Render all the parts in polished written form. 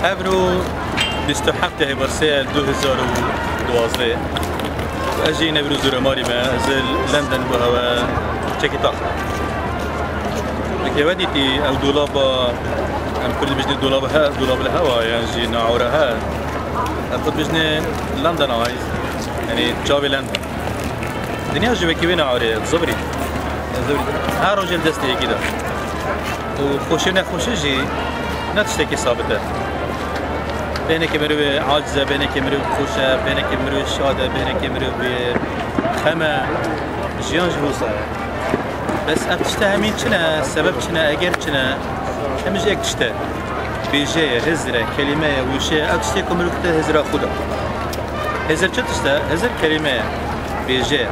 ابرو 27 هبرسيل 2012 اجي نبرو زورماري ما زل لندن بهوا تشيكي تاك لكي وديتي او دولابا ام كل بجني دولاب ها دولاب الهوا يعني جي ناعورة ها اخد بجني لندن عايز يعني جابي لندن الدنيا جوا كي وين عوري زبري ها رجل دستي كده وخوشنا خوشجي نتشتكي صابته بينك مروي عاجزه بينك مروي خوشه بينك مروي شاده بينك مروي خما جيان جلوسه بس ابتشتهمين شنا السبب شنا اجر شنا همش اكتشته بيجي هزره كلمه وشي ابتشتكم مروي هزره خدا هزر تشته هزر كلمه بيجي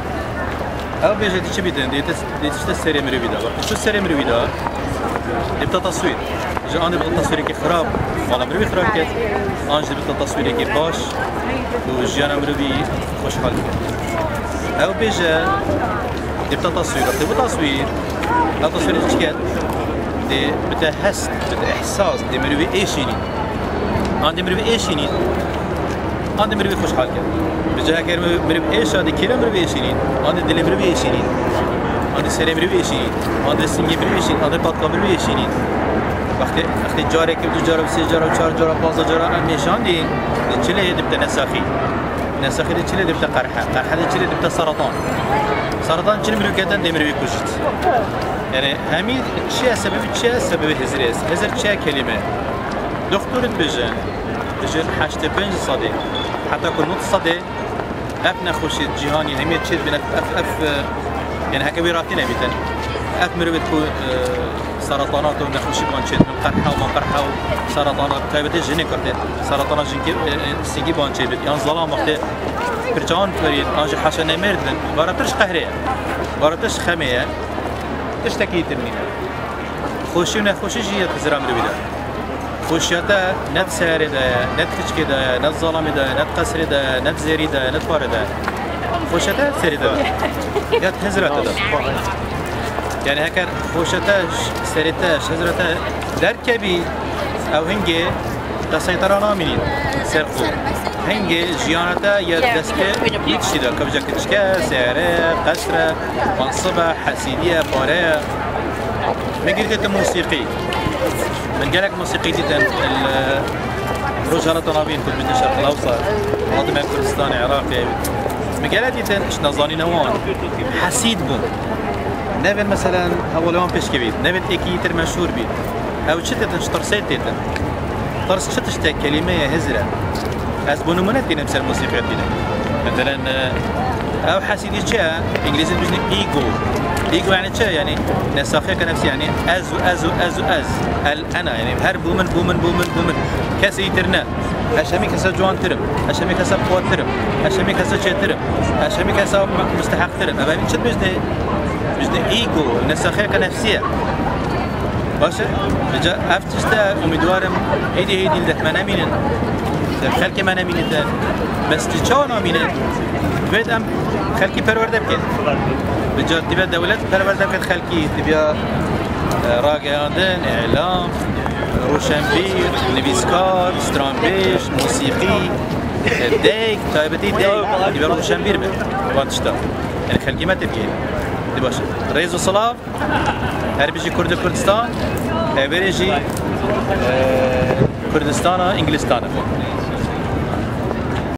او بيجي دي بيدن دي تشته سري مروي دا شو سري مروي دا يبدا تصوير جا انا بغيت تصويري كي خراب والله مروي خراب كات انجي بغيت تصويري كي باش وجانا مروي خوش حال او بيجا يبدا تصوير يبدا تصوير لا تصوير كات دي بتحس باحساس دي مروي ايشيني عندي مروي ايشيني عندي مروي خوش حال كات بجا كان مروي ايش هذه كيلو مروي ايشيني عندي دلي مروي ايشيني عندي سري مروي ايشيني عندي سنگي مروي ايشيني عندي باطلا مروي ايشيني وقتی جاره که دو جاره و سه جاره و چهار جاره و 15 جاره نشان دین چله دبته نساخی دی چله دبته قرحه دی چله دبته سرطان چله مروی کردن دی مروی کشت یعنی همین چیه سبب هزری است هزر چیه کلمه دکترت بجن 85 صده حتی که 9 صده اف نخوشید جهانی همین چیز بین اف يعني هكا ويراتي نبيتن أكمل بتكو سرطانات ونخوشي بانشيت من قرحة وما قرحة وسرطانات تايبتي جيني كرتي سرطانات جينكي سيجي بانشيت يعني ظلام وقتي برجعان فريد أنجي حاشا نمرد بارتش قهرية بارتش خمية تشتكي ترمينا خوشي ونخوشي جيه تزرع مربيدا خوشياتا نت ساري دا نت كشكي دا نت ظلامي دا نت قسري دا نت زيري دا نت فاري دا خوشتا سريدا يا هزرتا دا يعني هكا خوشتا سريتا هزرتا دركبي او هنجي تسيطر نامين سرقو هنجي جيانتا يا دسكه يتشي دا كبجا كتشكا سعره قسره منصبه حسيديه باريه مقريت الموسيقي من قالك موسيقي ديتن رجالة نابين كنت من الشرق الاوسط منظمة كردستان عراقي مقالات ديتن اش نظاني نوان حسيد بون نبن مثلا اولوان بيش كبير نبن اكيتر مشهور بيت او شتتن شترسيت تيتن طرس شتشتا كلمة هزرة از بونمونات دينا بسال الموسيقى دينا مثلا او حسيدي شا انجليزي بجني ايجو يعني شا يعني نساخية كنفسي يعني از الانا يعني هر بومن كاسي ترنا اشامي كاسا جوان ترم اشامي كاسا قوات ترم اشامي كاسا شي ترم اشامي كاسا مستحق ترم اباني شد بجني ايجو نساخية كنفسية باشه بجا افتشتا امیدوارم هیدی لدک من امینن خلکی من امینن بس چون امینن باید ام خلکی پرورده بکن بجا تبا دولت پرورده بکن خلکی تبا راگیاندن اعلام روشنبیر نویسکار سترانبیش موسیقی دیگ تایبتی دیگ تبا روشنبیر بکن وانتشتا يعني خلکی ما تبکن دی باشه رئیس و صلاف هر بیجی کردستان هر بیجی کردستان انگلستان